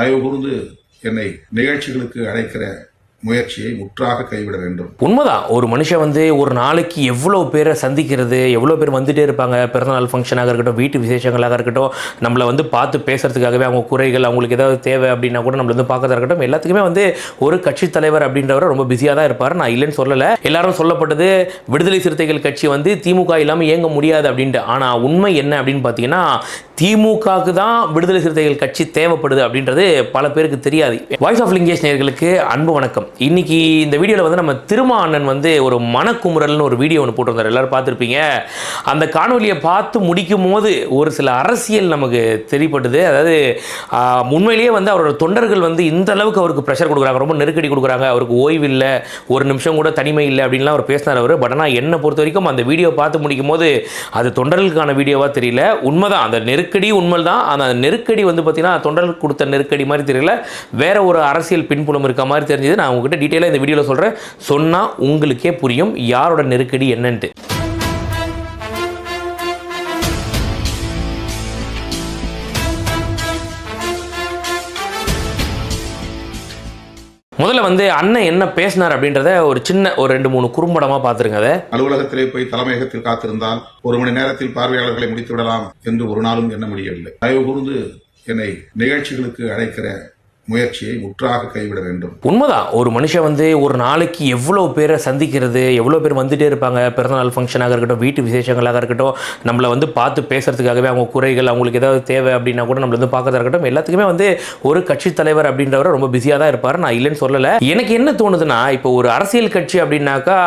தயவு கூர்ந்து என்னை நிகழ்ச்சிகளுக்கு அழைக்கிற முயற்சியை முற்றாக கைவிட வேண்டும். உண்மைதான். ஒரு மனுஷன் வந்து ஒரு நாளைக்கு எவ்வளோ பேரை சந்திக்கிறது, எவ்வளோ பேர் வந்துட்டே இருப்பாங்க. பிறந்தநாள் ஃபங்க்ஷனாக இருக்கட்டும், வீட்டு விசேஷங்களாக இருக்கட்டும், நம்மளை வந்து பார்த்து பேசுறதுக்காகவே அவங்க குறைகள், அவங்களுக்கு ஏதாவது தேவை அப்படின்னா கூட நம்மள வந்து பார்க்கறதா இருக்கட்டும், எல்லாத்துக்குமே வந்து ஒரு கட்சி தலைவர் அப்படின்றவர் ரொம்ப பிஸியாக தான் இருப்பார். நான் இல்லைன்னு சொல்லலை. எல்லாரும் சொல்லப்பட்டது விடுதலை சிறுத்தைகள் கட்சி வந்து திமுக இல்லாமல் இயங்க முடியாது அப்படின்ட்டு. ஆனால் உண்மை என்ன அப்படின்னு பார்த்தீங்கன்னா, திமுகவுக்கு தான் விடுதலை சிறுத்தைகள் கட்சி தேவைப்படுது அப்படின்றது பல பேருக்கு தெரியாது. வாய்ஸ் ஆஃப் லிங்கேஷ் நேயர்களுக்கு அன்பு வணக்கம். இன்னைக்கு இந்த வீடியோவில் வந்து நம்ம திருமா அண்ணன் வந்து ஒரு மனக்குமுறல்னு ஒரு வீடியோ ஒன்று போட்டிருந்தார். எல்லாரும் பார்த்துருப்பீங்க. அந்த காணொலியை பார்த்து முடிக்கும் போது ஒரு சில அரசியல் நமக்கு தெரியப்பட்டது. அதாவது உண்மையிலேயே வந்து அவரோட தொண்டர்கள் வந்து இந்த அளவுக்கு அவருக்கு ப்ரெஷர் கொடுக்குறாங்க, ரொம்ப நெருக்கடி கொடுக்குறாங்க, அவருக்கு ஓய்வு இல்லை, ஒரு நிமிஷம் கூட தனிமை இல்லை அப்படின்லாம் அவர் பேசினார் அவர். பட் ஆனால் என்னை பொறுத்த வரைக்கும் அந்த வீடியோ பார்த்து முடிக்கும் போது அது தொண்டர்களுக்கான வீடியோவாக தெரியல. உண்மைதான், அந்த நெருக்கடி உண்மை தான். அந்த நெருக்கடி வந்து பார்த்தீங்கன்னா தொண்டர்களுக்கு கொடுத்த நெருக்கடி மாதிரி தெரியல, வேற ஒரு அரசியல் பின்புலம் இருக்க மாதிரி தெரிஞ்சது. நான் உங்ககிட்ட டீட்டெயிலாக இந்த வீடியோவில் சொல்கிறேன். சொன்னால் உங்களுக்கே புரியும் யாரோட நெருக்கடி என்னன்ட்டு. முதல்ல வந்து அண்ணன் என்ன பேசினார் அப்படின்றத ஒரு சின்ன ஒரு 2-3 குறும்படமா பார்த்துருங்க. அதை அலுவலகத்திலே போய் தலைமையகத்தில் காத்திருந்தால் 1 மணி நேரத்தில் பார்வையாளர்களை முடித்து விடலாம் என்று ஒரு நாளும் எண்ண முடியவில்லை. தயவு கூர்ந்து என்னை நிகழ்ச்சிகளுக்கு அழைக்கிற முயற்சியை முற்றாக கைவிட வேண்டும். உண்மைதான். ஒரு மனுஷன் வந்து ஒரு நாளைக்கு எவ்வளோ பேரை சந்திக்கிறது, எவ்வளோ பேர் வந்துட்டே இருப்பாங்க. பிறந்தநாள் ஃபங்க்ஷனாக இருக்கட்டும், வீட்டு விசேஷங்களாக இருக்கட்டும், நம்மளை வந்து பார்த்து பேசுறதுக்காகவே அவங்க குறைகள், அவங்களுக்கு ஏதாவது தேவை அப்படின்னா கூட நம்மள வந்து பார்க்கறதா இருக்கட்டும், எல்லாத்துக்குமே வந்து ஒரு கட்சி தலைவர் அப்படின்றவர் ரொம்ப பிஸியாக தான் இருப்பார். நான் இல்லைன்னு சொல்லலை. எனக்கு என்ன தோணுதுன்னா, இப்போ ஒரு அரசியல் கட்சி அப்படின்னாக்கா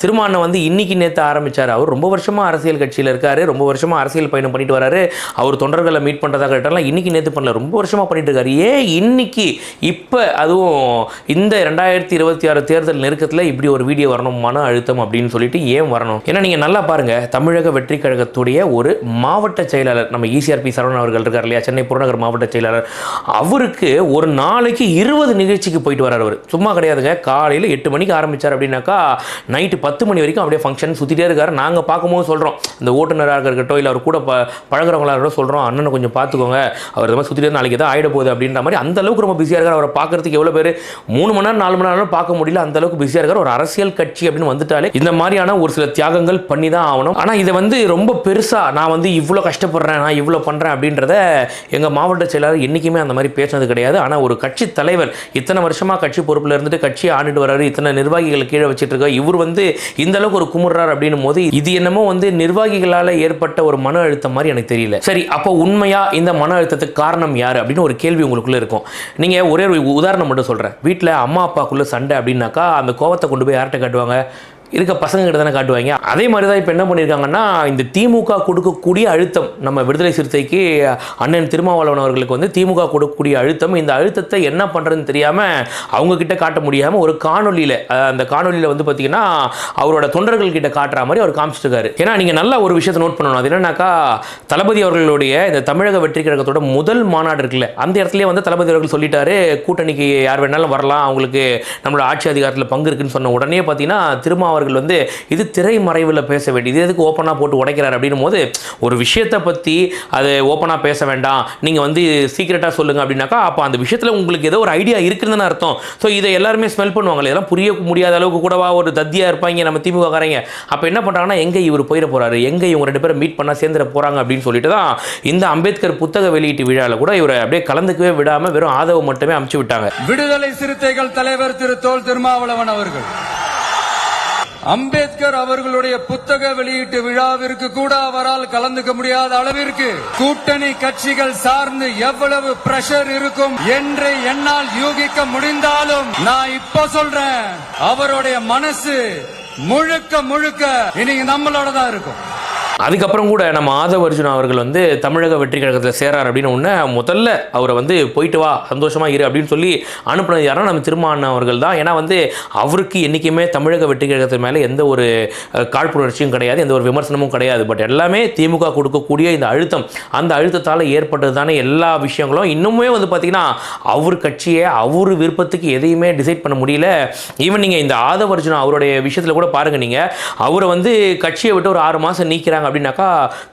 திருமாவளவன் வந்து இன்னைக்கு நேற்று ஆரம்பிச்சார். அவர் ரொம்ப வருஷமாக அரசியல் கட்சியில் இருக்காரு, ரொம்ப வருஷமாக அரசியல் பயணம் பண்ணிட்டு வராரு. அவர் தொண்டர்களை மீட் பண்ணுறதாக இருக்கட்டும், இன்னைக்கு நேற்று பண்ணல, ரொம்ப வருஷமாக பண்ணிட்டு இருக்காரு. ஏன் இன்னைக்கு இப்போ அதுவும் இந்த 2026 தேர்தல் நெருக்கத்தில் இப்படி ஒரு வீடியோ வரணும், மன அழுத்தம் அப்படின்னு சொல்லிட்டு ஏன் வரணும்? ஏன்னா நீங்கள் நல்லா பாருங்க, தமிழக வெற்றி கழகத்துடைய ஒரு மாவட்ட செயலாளர் நம்ம ECRP சரவணன் அவர்கள் இருக்கார் இல்லையா, சென்னை புறநகர் மாவட்ட செயலாளர். அவருக்கு ஒரு நாளைக்கு 20 நிகழ்ச்சிக்கு போயிட்டு வரார். அவர் சும்மா கிடையாதுங்க. காலையில் 8 மணிக்கு ஆரம்பித்தார் அப்படின்னாக்கா நைட்டு 10 மணி வரைக்கும் அப்படியே ஃபங்க்ஷன் சுற்றிட்டே இருக்காரு. நாங்கள் பார்க்கும்போது சொல்கிறோம், இந்த ஓட்டுநராக இருக்கட்டும் இல்லை அவர் கூட பழகிறவங்களாக இருக்கட்டும் சொல்கிறோம், அண்ணனை கொஞ்சம் பார்த்துக்கோங்க, அவர் இந்த மாதிரி சுற்றிட்டே நாளைக்கு எதாவது ஆகிட போகுது அப்படின்ற மாதிரி. அந்த அளவுக்கு ரொம்ப பிஸியாக இருக்கார். அவரை பார்க்கறதுக்கு எவ்வளோ பேர் 3 மணி நேரம் 4 மணி நேரம் பார்க்க முடியல, அந்த அளவுக்கு பிஸியாக இருக்கார். ஒரு அரசியல் கட்சி அப்படின்னு வந்துட்டாலே இந்த மாதிரியான ஒரு சில தியாகங்கள் பண்ணி தான் ஆகணும். ஆனால் இதை வந்து ரொம்ப பெருசாக நான் வந்து இவ்வளோ கஷ்டப்படுறேன், நான் இவ்வளோ பண்ணுறேன் அப்படின்றத எங்கள் மாவட்ட செயலாளர் என்றைக்குமே அந்த மாதிரி பேசினது கிடையாது. ஆனால் ஒரு கட்சி தலைவர் இத்தனை வருஷமாக கட்சி பொறுப்பில் இருந்துட்டு கட்சியை ஆண்டுட்டு வர்றாரு, இத்தனை நிர்வாகிகளை கீழே வச்சுட்டு இருக்காரு, இவர் வந்து இந்த அளவுக்கு ஒரு குமுறார் அப்படின்னும் போது இது என்னமோ வந்து நிர்வாகிகளால் ஏற்பட்ட ஒரு மன அழுத்தம் மாதிரி எனக்கு தெரியல. சரி, அப்போ உண்மையா இந்த மன அழுத்தத்துக்கு காரணம் யார் அப்படின்னு ஒரு கேள்வி உங்களுக்குள்ள இருக்கும். நீங்கள் ஒரே ஒரு உதாரணம் மட்டும் சொல்கிறேன். வீட்டில் அம்மா அப்பாக்குள்ளே சண்டை அப்படின்னாக்கா அந்த கோவத்தை கொண்டு போய் யார்கிட்ட காட்டுவாங்க? இருக்க பசங்க கிட்ட தானே காட்டுவாங்க. அதே மாதிரி தான் இப்போ என்ன பண்ணியிருக்காங்கன்னா, இந்த திமுக கொடுக்கக்கூடிய அழுத்தம், நம்ம விடுதலை சிறுத்தைக்கு அண்ணன் திருமாவளவன் அவர்களுக்கு வந்து திமுக கொடுக்கக்கூடிய அழுத்தம், இந்த அழுத்தத்தை என்ன பண்ணுறதுன்னு தெரியாமல் அவங்கக்கிட்ட காட்ட முடியாமல் ஒரு காணொலியில், அந்த காணொலியில் வந்து பார்த்தீங்கன்னா அவரோட தொண்டர்கள் கிட்ட காட்டுற மாதிரி அவர் காமிச்சிருக்காரு. ஏன்னா நீங்கள் நல்லா ஒரு விஷயத்தை நோட் பண்ணணும். அது என்னன்னாக்கா, தளபதி அவர்களுடைய இந்த தமிழக வெற்றி கழகத்தோட முதல் மாநாடு இருக்குல்ல, அந்த இடத்துலேயே வந்து தளபதி அவர்கள் சொல்லிட்டாரு, கூட்டணிக்கு யார் வேணாலும் வரலாம், அவங்களுக்கு நம்மளோட ஆட்சி அதிகாரத்தில் பங்கு இருக்குன்னு சொன்ன உடனே பார்த்தீங்கன்னா திருமா அவர்கள் வந்து இது திரைமறைவில் பேச வேண்டியது, எதுக்கு ஓப்பனாக போட்டு உடைக்கிறார் அப்படின்னும் போது ஒரு விஷயத்தை பற்றி அது ஓப்பனாக பேச வேண்டாம், நீங்கள் வந்து சீக்கிரட்டாக சொல்லுங்கள் அப்படின்னாக்கா அப்போ அந்த விஷயத்தில் உங்களுக்கு ஏதோ ஒரு ஐடியா இருக்குதுன்னு அர்த்தம். ஸோ இதை எல்லாருமே ஸ்மெல் பண்ணுவாங்க. இதெல்லாம் புரிய முடியாத அளவுக்கு கூடவா ஒரு தத்தியாக இருப்பாங்க நம்ம திமுக காரங்க. அப்போ என்ன பண்ணுறாங்கன்னா, எங்கே இவர் போயிட போகிறாரு, எங்கே இவங்க 2 பேரும் மீட் பண்ணால் சேர்ந்துட போகிறாங்க அப்படின்னு சொல்லிட்டு தான் இந்த அம்பேத்கர் புத்தக வெளியீட்டு விழாவில் கூட இவரை அப்படியே கலந்துக்கவே விடாமல் வெறும் ஆதரவு மட்டுமே அமுச்சு விட்டாங்க. விடுதலை சிறுத்தைகள் தலைவர் திரு தொல் திருமாவளவன் அவர்கள் அம்பேத்கர் அவர்களுடைய புத்தக வெளியீட்டு விழாவிற்கு கூட அவரால் கலந்துக்க முடியாத அளவிற்கு கூட்டணி கட்சிகள் சார்ந்து எவ்வளவு பிரஷர் இருக்கும் என்று என்னால் யூகிக்க முடிந்தாலும் நான் இப்ப சொல்றேன், அவருடைய மனசு முழுக்க இன்னைக்கு நம்மளோட தான் இருக்கும். அதுக்கப்புறம் கூட நம்ம ஆதவ அர்ஜுனா அவர்கள் வந்து தமிழக வெற்றி கழகத்தில் சேரார் அப்படின்னு ஒன்று முதல்ல அவரை வந்து போயிட்டு வா சந்தோஷமாக இரு அப்படின்னு சொல்லி அனுப்புனது யாருன்னா நம்ம திருமாவளவன் அவர்கள் தான். ஏன்னா வந்து அவருக்கு என்றைக்குமே தமிழக வெற்றி கழகத்து மேலே எந்த ஒரு காழ்ப்புணர்ச்சியும் கிடையாது, எந்த ஒரு விமர்சனமும் கிடையாது. பட் எல்லாமே திமுக கொடுக்கக்கூடிய இந்த அழுத்தம், அந்த அழுத்தத்தால் ஏற்பட்டது தானே எல்லா விஷயங்களும். இன்னுமே வந்து பார்த்திங்கன்னா அவர் கட்சியை அவர் விருப்பத்துக்கு எதையுமே டிசைட் பண்ண முடியல. ஈவன் நீங்கள் இந்த ஆதவ அர்ஜுனா அவருடைய விஷயத்தில் கூட பாருங்கள், நீங்கள் அவரை வந்து கட்சியை விட்டு ஒரு 6 மாதம் நீக்கிறாங்க அப்படின்னாக்கா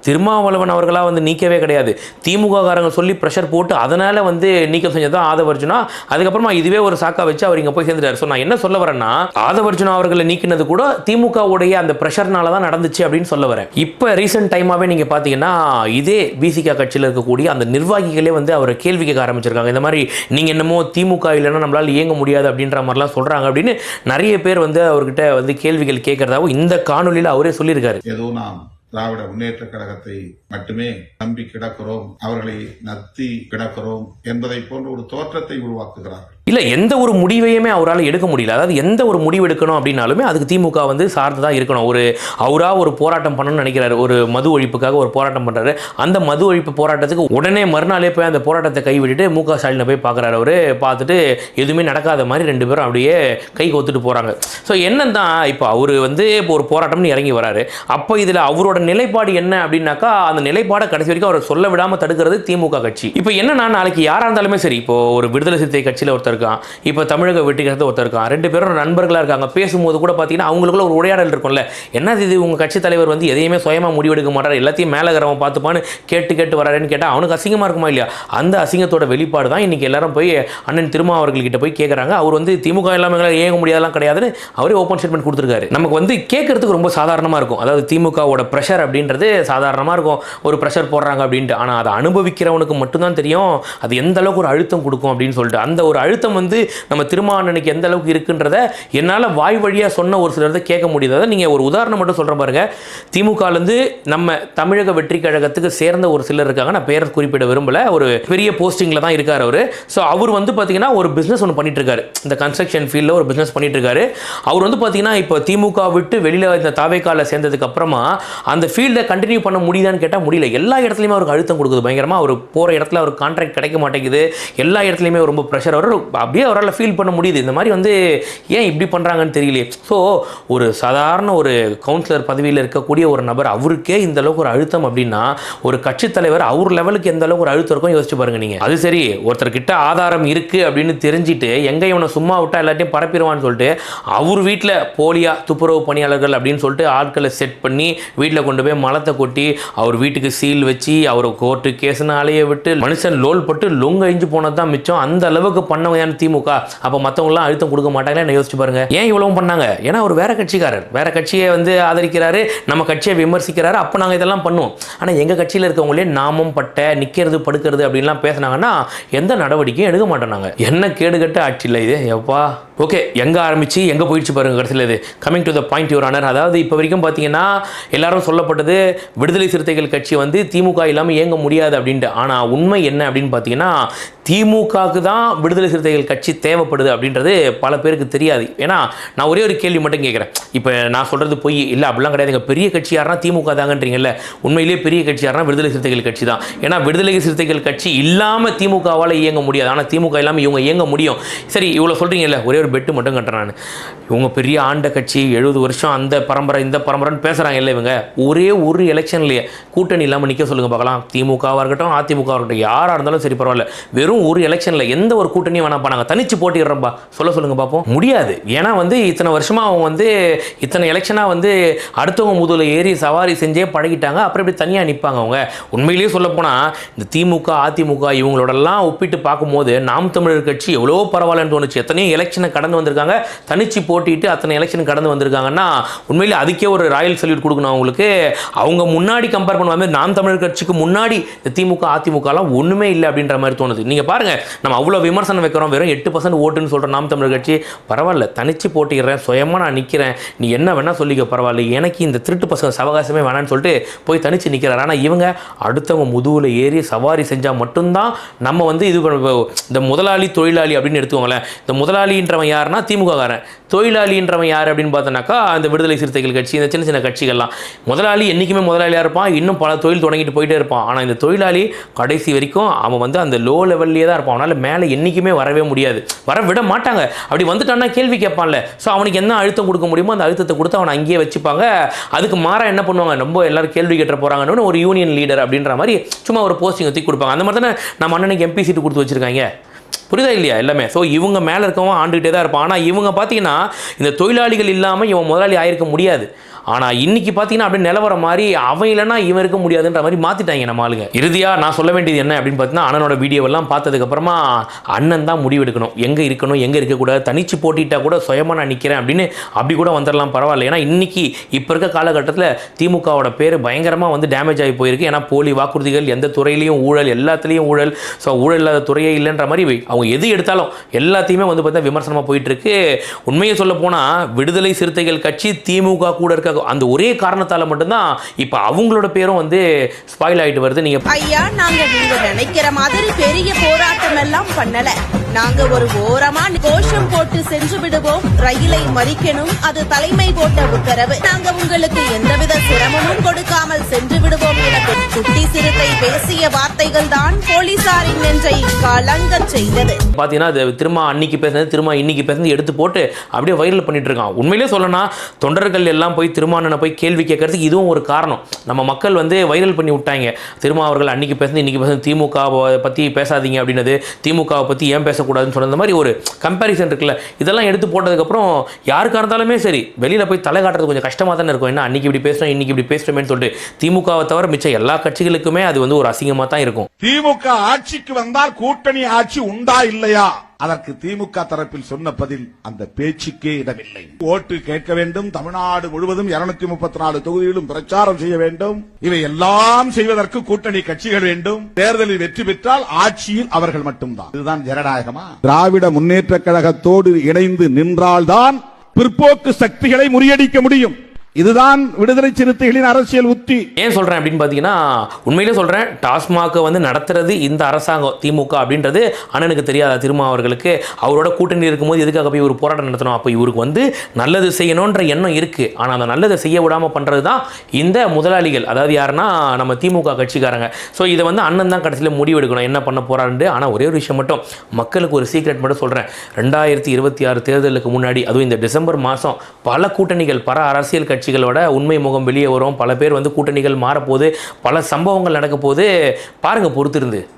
திருமாவளவன் அவர்களாக வந்து நீக்கவே கிடையாது. திமுக காரங்க சொல்லி ப்ரெஷர் போட்டு அதனால் வந்து நீக்கம் செஞ்சது தான் ஆதவர்ஜுனா. அதுக்கப்புறமா இதுவே ஒரு சாக்கா வச்சு அவர் இங்கே போய் சேர்ந்துட்டார். ஸோ நான் என்ன சொல்ல வரேன்னா, ஆதவர்ஜுனா அவர்களை நீக்கினது கூட திமுகவுடைய அந்த ப்ரெஷர்னால தான் நடந்துச்சு அப்படின்னு சொல்ல வரேன். இப்போ ரீசெண்ட் டைமாகவே நீங்கள் பார்த்தீங்கன்னா இதே பிசிக கட்சியில் இருக்கக்கூடிய அந்த நிர்வாகிகளே வந்து அவரை கேள்வி கேட்க ஆரம்பிச்சிருக்காங்க. இந்த மாதிரி நீங்கள் என்னமோ திமுக இல்லைன்னா நம்மளால் இயங்க முடியாது அப்படின்ற மாதிரிலாம் சொல்கிறாங்க அப்படின்னு நிறைய பேர் வந்து அவர்கிட்ட வந்து கேள்விகள் கேட்கறதாவும் இந்த காணொலியில் அவரே சொல்லியிருக்காரு. ஏதோ நாம் திராவிட முன்னேற்ற கழகத்தை மட்டுமே நம்பி கிடக்கிறோம், அவர்களை நத்தி கிடக்கிறோம் என்பதை போன்ற ஒரு தோற்றத்தை உருவாக்குகிறார்கள். இல்லை, எந்த ஒரு முடிவையுமே அவரால் எடுக்க முடியல. அதாவது எந்த ஒரு முடிவு எடுக்கணும் அப்படின்னாலுமே அதுக்கு திமுக வந்து சார்ந்து தான் இருக்கணும். அவராக ஒரு போராட்டம் பண்ணணும்னு நினைக்கிறாரு, ஒரு மது ஒழிப்புக்காக ஒரு போராட்டம் பண்ணுறாரு. அந்த மது ஒழிப்பு போராட்டத்துக்கு உடனே மறுநாளே போய் அந்த போராட்டத்தை கைவிட்டுட்டு முக ஸ்டாலினை போய் பார்க்குறாரு. அவர் பார்த்துட்டு எதுவுமே நடக்காத மாதிரி ரெண்டு பேரும் அப்படியே கை கொத்துட்டு போகிறாங்க. ஸோ என்னன்னா இப்போ அவர் வந்து இப்போ ஒரு போராட்டம்னு இறங்கி வராரு. அப்போ இதில் அவரோட நிலைப்பாடு என்ன அப்படின்னாக்கா அந்த நிலைப்பாடை கடைசி வரைக்கும் அவர் சொல்ல விடாமல் தடுக்கிறது திமுக கட்சி. இப்போ என்னன்னா நாளைக்கு யாராக இருந்தாலுமே சரி, இப்போ ஒரு விடுதலை சிறுத்தை கட்சியில் ஒருத்தர் இருக்கான், இப்போ தமிழக வெற்றிகரத்தை ஒருத்தர் இருக்கான், ரெண்டு பேரும் நண்பர்களாக இருக்காங்க. பேசும்போது கூட பார்த்தீங்கன்னா அவங்களுக்குள்ள ஒரு உரையாடல் இருக்கும்ல, என்னது இது உங்கள் கட்சி தலைவர் வந்து எதையுமே சுயமாக முடிவெடுக்க மாட்டார், எல்லாத்தையும் மேலகிறவன் பார்த்துப்பான்னு கேட்டு வராருன்னு கேட்டால் அவனுக்கு அசிங்கமாக இருக்குமா இல்லையா? அந்த அசிங்கத்தோட வெளிப்பாடு தான் இன்றைக்கி எல்லாரும் போய் அண்ணன் திருமாவர்கள்கிட்ட போய் கேட்குறாங்க. அவர் வந்து திமுக எல்லாமே இயங்க முடியாதெல்லாம் கிடையாதுன்னு அவரே ஓப்பன் ஸ்டேட்மெண்ட் கொடுத்துருக்காரு. நமக்கு வந்து கேட்கறதுக்கு ரொம்ப சாதாரணமாக இருக்கும். அதாவது திமுகவோட ப்ரெஷர் அப்படின்றது சாதாரணமாக இருக்கும், ஒரு ப்ரெஷர் போடுறாங்க அப்படின்ட்டு. ஆனால் அதை அனுபவிக்கிறவனுக்கு மட்டும்தான் தெரியும் அது எந்த அளவுக்கு ஒரு அழுத்தம் கொடுக்கும் அப்படின்னு சொல்லிட்டு. அந்த ஒரு அழுத்தம் வந்து நம்ம திருமாவளவனுக்கு எந்த அளவுக்கு இருக்குன்றத என்னால் வாய் வழியாக சொன்ன ஒரு சிலர் கேட்க முடியாத. நீங்கள் ஒரு உதாரணம் மட்டும் சொல்கிற பாருங்க, திமுகலேருந்து நம்ம தமிழக வெற்றி கழகத்துக்கு சேர்ந்த ஒரு சிலர் இருக்காங்க, நான் பேரை குறிப்பிட விரும்பல, ஒரு பெரிய போஸ்டிங்கில் தான் இருக்கார் அவர். ஸோ அவர் வந்து பார்த்தீங்கன்னா ஒரு பிஸ்னஸ் ஒன்று பண்ணிட்டு இருக்காரு, இந்த கன்ஸ்ட்ரக்ஷன் ஃபீல்டில் ஒரு பிஸ்னஸ் பண்ணிட்டு இருக்காரு. அவர் வந்து பார்த்தீங்கன்னா இப்போ திமுக விட்டு வெளியில் இந்த தாவேக்கால சேர்ந்ததுக்கு அப்புறமா அந்த ஃபீல்டை கண்டினியூ பண்ண முடியுதான்னு கேட்டால் முடியல. எல்லா இடத்துலையுமே அவருக்கு அழுத்தம் கொடுக்குது பயங்கரமாக. அவர் போகிற இடத்துல அவருக்கு கான்ட்ராக்ட் கிடைக்க மாட்டேங்குது, எல்லா இடத்துலையுமே ரொம்ப ப்ரெஷர் அவர் அப்படியே அவரால் ஃபீல் பண்ண முடியுது. இந்த மாதிரி வந்து ஏன் இப்படி பண்ணுறாங்கன்னு தெரியலையே. ஸோ ஒரு சாதாரண ஒரு கவுன்சிலர் பதவியில் இருக்கக்கூடிய ஒரு நபர் அவருக்கே இந்த அளவுக்கு ஒரு அழுத்தம் அப்படின்னா ஒரு கட்சி தலைவர் அவர் லெவலுக்கு எந்த அளவுக்கு ஒரு அழுத்தம் இருக்கும் யோசிச்சு பாருங்க நீங்கள். அது சரி, ஒருத்தர்கிட்ட ஆதாரம் இருக்குது அப்படின்னு தெரிஞ்சுட்டு எங்கே இவனை சும்மா விட்டா எல்லாத்தையும் பரப்பிடுவான்னு சொல்லிட்டு அவர் வீட்டில் போலியா துப்புரவு பணியாளர்கள் அப்படின்னு சொல்லிட்டு ஆட்களை செட் பண்ணி வீட்டில் கொண்டு போய் மலத்தை கொட்டி அவர் வீட்டுக்கு சீல் வச்சு அவர் கோர்ட்டு கேஸ்னு அலைய விட்டு மனுஷன் லோல் பட்டு லொங்க அழிஞ்சு போனது தான் மிச்சம். அந்த அளவுக்கு பண்ணவங்க திமுக. அப்போ மற்றவங்களாம் அழுத்தம் கொடுக்க மாட்டாங்களே, என்ன யோசிச்சு பாருங்க. ஏன் இவ்வளவு பண்ணாங்க? ஏன்னா அவர் வேற கட்சிக்காரர், வேற கட்சியை வந்து ஆதரிக்கிறாரு, நம்ம கட்சியை விமர்சிக்கிறாரு. அப்போ நாங்கள் இதெல்லாம் பண்ணுவோம். ஆனால் எங்கள் கட்சியில் இருக்கவங்களே நாமம் பட்ட நிற்கிறது படுக்கிறது அப்படின்லாம் பேசினாங்கன்னா எந்த நடவடிக்கையும் எடுக்க மாட்டோம். என்ன கேடுகட்ட ஆட்சி இல்லை இது எப்பா. ஓகே, எங்கே ஆரம்பிச்சு எங்கே போயிடுச்சு பாருங்க கடைசியில். இது coming to the point your honour. அதாவது இப்போ வரைக்கும் பார்த்தீங்கன்னா எல்லாரும் சொல்லப்பட்டது விடுதலை சிறுத்தைகள் கட்சி வந்து திமுக இல்லாமல் இயங்க முடியாது அப்படின்ட்டு. ஆனால் உண்மை என்ன அப்படின்னு பார்த்தீங்கன்னா திமுகவுக்கு தான் விடுதலை சிறுத்தைகள் கட்சி தேவைப்படுது அப்படின்றது பல பேருக்கு தெரியாது. ஏன்னா நான் ஒரே ஒரு கேள்வி மட்டும் கேட்குறேன், இப்போ நான் சொல்கிறது பொய் இல்லை அப்படிலாம் கிடையாதுங்க. பெரிய கட்சி யாருன்னா திமுக தாங்கன்றீங்கல்ல, உண்மையிலேயே பெரிய கட்சி யாருன்னா விடுதலை சிறுத்தைகள் கட்சி தான். ஏன்னா விடுதலை சிறுத்தைகள் கட்சி இல்லாமல் திமுகவால் இயங்க முடியாது, ஆனால் திமுக இல்லாமல் இவங்க இயங்க முடியும். சரி, இவ்வளோ சொல்கிறீங்கல்ல, ஒரே ஒரு பெட்டு மட்டும் கட்டுறேன் நான். இவங்க பெரிய ஆண்ட கட்சி 70 வருஷம் அந்த பரம்பரை இந்த பரம்பரைன்னு பேசுகிறாங்க இல்லை இவங்க. ஒரே ஒரு எலெக்ஷன்லேயே கூட்டணி இல்லாமல் நிற்க சொல்லுங்கள் பார்க்கலாம். திமுகவாக இருக்கட்டும் அதிமுகவாக இருக்கட்டும் யாராக இருந்தாலும் சரி பரவாயில்ல, வெறும் ஒரு எலெக்ஷனில் எந்த ஒரு கூட்டணியும் வேணா பண்ணாங்க, தனிச்சு போட்டிடுறப்பா சொல்லுங்க பார்ப்போம். முடியாது. ஏன்னா வந்து இத்தனை வருஷமாக அவங்க வந்து இத்தனை எலெக்ஷனாக வந்து அடுத்தவங்க முதல்ல ஏறி சவாரி செஞ்சே பழகிட்டாங்க. அப்புறம் இப்படி தனியாக நிற்பாங்க அவங்க. உண்மையிலேயே சொல்லப்போனால் இந்த திமுக அதிமுக இவங்களோடலாம் ஒப்பிட்டு பார்க்கும்போது நாம் தமிழர் கட்சி எவ்வளோ பரவாயில்லன்னு தோணுச்சு. எத்தனையோ எலெக்ஷனை கடந்து வந்திருக்காங்க, தனிச்சு போட்டிட்டு அத்தனை எலெக்ஷன் கடந்து வந்திருக்காங்கன்னா உண்மையிலே அதுக்கே ஒரு ராயல் சல்யூட் கொடுக்கணும் அவங்களுக்கு. அவங்க முன்னாடி கம்பேர் பண்ணுவாங்க, நாம் தமிழர் கட்சிக்கு முன்னாடி திமுக அதிமுகலாம் ஒன்றுமே இல்லை அப்படின்ற மாதிரி தோணுது. நீங்கள் பாருங்க, நம்ம அவ்வளோ விமர்சனம் வைக்கிறோம், வெறும் 8% ஓட்டுன்னு சொல்கிற நாம் தமிழர் கட்சி பரவாயில்ல, தனிச்சு போட்டிடுறேன், சுயமாக நான் நிற்கிறேன், நீ என்ன வேணால் சொல்லிக்க பரவாயில்ல, எனக்கு இந்த திருட்டு பசங்க சவகாசமே வேணான்னு சொல்லிட்டு போய் தனிச்சு நிற்கிறார். ஆனால் இவங்க அடுத்தவங்க முதுகில் ஏறி சவாரி செஞ்சால் மட்டும்தான் நம்ம வந்து இது இந்த முதலாளி தொழிலாளி அப்படின்னு எடுத்துக்கோங்களேன். இந்த முதலாளின்றவன் யாருன்னா திமுக காரன், தொழிலாளின்றவன் யார் அப்படின்னு பார்த்தோன்னாக்கா அந்த விடுதலை சிறுத்தைகள் கட்சி, இந்த சின்ன சின்ன கட்சிகள்லாம். முதலாளி என்றைக்குமே முதலாளியாக இருப்பான், இன்னும் பல தொழில் தொடங்கிட்டு போயிட்டே இருப்பான். ஆனால் இந்த தொழிலாளி கடைசி வரைக்கும் அவன் வந்து அந்த லோ லெவல்லே தான் இருப்பான். அவனால் மேலே என்றைக்குமே வரவே முடியாது, வர விட மாட்டாங்க. அப்படி வந்துட்டான்னா கேள்வி கேட்பான்ல. ஸோ அவனுக்கு என்ன அழுத்தம் கொடுக்க முடியுமோ அந்த அழுத்தத்தை கொடுத்து அவனை அங்கேயே வச்சுப்பாங்க. அதுக்கு மாறாக என்ன பண்ணுவாங்க, ரொம்ப எல்லாரும் கேள்வி கேட்ட போகிறாங்கன்னு ஒரு யூனியன் லீடர் அப்படின்ற மாதிரி சும்மா ஒரு போஸ்டிங் தூக்கி கொடுப்பாங்க. அந்த மாதிரி தானே நம்ம அண்ணனுக்கு எம்பி சீட்டு கொடுத்து வச்சுருக்காங்க. புரியுதா இல்லையா எல்லாமே? ஸோ இவங்க மேலே இருக்கவங்க ஆண்டுகிட்டே தான் இருப்பான். ஆனால் இவங்க பார்த்தீங்கன்னா இந்த தொழிலாளிகள் இல்லாமல் இவன் முதலாளி ஆயிருக்க முடியாது. ஆனால் இன்னைக்கு பார்த்தீங்கன்னா அப்படியே நிலவரம் மாதிரி அவன் இல்லைன்னா இவன் இருக்க முடியாதுன்ற மாதிரி மாற்றிட்டாங்க நம்ம ஆளுங்க. இறுதியாக நான் சொல்ல வேண்டியது என்ன அப்படின்னு பார்த்தீங்கன்னா, அண்ணனோட வீடியோவெல்லாம் பார்த்ததுக்கப்புறமா அண்ணன் தான் முடிவெடுக்கணும், எங்கே இருக்கணும் எங்கே இருக்கக்கூடாது. தனிச்சு போட்டிட்டா கூட சுயமாக நான் நிற்கிறேன் அப்படின்னு அப்படி கூட வந்துடலாம், பரவாயில்ல. ஏன்னா இன்னைக்கு இப்போ இருக்க காலகட்டத்தில் திமுகவோட பேர் பயங்கரமாக வந்து டேமேஜ் ஆகி போயிருக்கு. ஏன்னா போலி வாக்குறுதிகள், எந்த துறையிலையும் ஊழல், எல்லாத்துலேயும் ஊழல். ஸோ ஊழல் இல்லாத துறையே இல்லைன்ற மாதிரி அவங்க எது எடுத்தாலும் எல்லாத்தையுமே வந்து பார்த்தா விமர்சனமாக போயிட்டு இருக்கு. உண்மையை சொல்ல போனால் விடுதலை சிறுத்தைகள் கட்சி திமுக கூட இருக்க அந்த ஒரே காரணத்தால் மட்டும்தான் இப்போ அவங்களோட பேரும் வந்து ஸ்பாயில் ஆகிட்டு வருது. நீங்கள் ஐயா, நாங்க நீங்க நினைக்கிற மாதிரி பெரிய போராட்டம் எல்லாம் பண்ணல. நாங்க ஒரு ஓரமா கோஷம் போட்டு சென்று விடுவோம். ரயிலை மறிக்கணும், அது தலைமை போட்ட உத்தரவு. நாங்க உங்களுக்கு எந்தவித சிரமமும் கொடுக்காமல் சென்று விடுவோம் என குட்டி சிறுத்தை பேசிய வார்த்தைகள் தான் போலீசாரின் நெஞ்சை கலங்கச் செய்தது. பார்த்தீங்கன்னா அது திரும்ப அன்னைக்கு பேசுனது திரும்ப இன்னைக்கு பேசுனது எடுத்து போட்டு அப்படியே வைரல் பண்ணிட்டு இருக்கான். உண்மையிலே சொல்லணும்னா தொண்டர்கள் எல்லாம் போய் திருமாவளவனை போய் கேள்வி கேட்கறதுக்கு இதுவும் ஒரு காரணம். நம்ம மக்கள் வந்து வைரல் பண்ணி விட்டாங்க. திருமாவர்கள் அன்னைக்கு பேசுனது இன்னைக்கு பேசுனது திமுகவை பற்றி பேசாதீங்க அப்படின்னது, திமுகவை பற்றி ஏன் பேசக்கூடாதுன்னு சொன்ன மாதிரி ஒரு கம்பேரிசன் இருக்குல்ல, இதெல்லாம் எடுத்து போட்டதுக்கப்புறம் யாருக்காக இருந்தாலுமே சரி வெளியில் போய் தலை காட்டுறது கொஞ்சம் கஷ்டமாக தானே இருக்கும். என்ன அன்னைக்கு இப்படி பேசுகிறோம் இன்னைக்கு இப்படி பேசுகிறோமேன்னு சொல்லிட்டு திமுகவை தவிர மிச்சம் எல்லா கட்சிகளுக்குமே அது வந்து ஒரு அசிங்கமாக தான் இருக்கும். திமுக ஆட்சிக்கு வந்தால் கூட்டணி ஆட்சி உண்டா இல்லையா? அதற்கு திமுக தரப்பில் சொன்ன பதில் அந்த பேச்சுக்கே இடமில்லை. ஓட்டு கேட்க வேண்டும், தமிழ்நாடு முழுவதும் 234 தொகுதியிலும் பிரச்சாரம் செய்ய வேண்டும். இவை எல்லாம் செய்வதற்கு கூட்டணி கட்சிகள் வேண்டும். தேர்தலில் வெற்றி பெற்றால் ஆட்சியில் அவர்கள் மட்டும்தான். இதுதான் ஜனநாயகமா? திராவிட முன்னேற்ற கழகத்தோடு இணைந்து நின்றால்தான் பிற்போக்கு சக்திகளை முறியடிக்க முடியும். இதுதான் விடுதலை சிறுத்தைகளின் அரசியல் உத்தி. ஏன் சொல்றேன் அப்படின்னு பார்த்தீங்கன்னா, உண்மையிலே சொல்றேன், டாஸ்மாக வந்து நடத்துறது இந்த அரசாங்கம் திமுக அப்படின்றது அண்ணனுக்கு தெரியாத திருமாவர்களுக்கு. அவரோட கூட்டணி இருக்கும்போது எதுக்காக போய் ஒரு போராட்டம் நடத்தணும்? அப்போ இவருக்கு வந்து நல்லது செய்யணுன்ற எண்ணம் இருக்கு. ஆனால் அந்த நல்லதை செய்ய விடாமல் பண்றது தான் இந்த முதலாளிகள். அதாவது யாருன்னா நம்ம திமுக கட்சிக்காரங்க. ஸோ இதை வந்து அண்ணன் தான் கடைசியில் முடிவெடுக்கணும் என்ன பண்ண போறாருன்னு. ஆனால் ஒரே ஒரு விஷயம் மட்டும், மக்களுக்கு ஒரு சீக்ரெட் மட்டும் சொல்றேன். 2026 தேர்தலுக்கு முன்னாடி, அதுவும் இந்த டிசம்பர் மாதம் பல கூட்டணிகள், பல அரசியல் கட்சிகளோட உண்மை முகம் வெளியே வரும். பல பேர் வந்து கூட்டணிகள் மாறப்போகுது, பல சம்பவங்கள் நடக்க போகுது. பாருங்க பொறுத்திருந்து.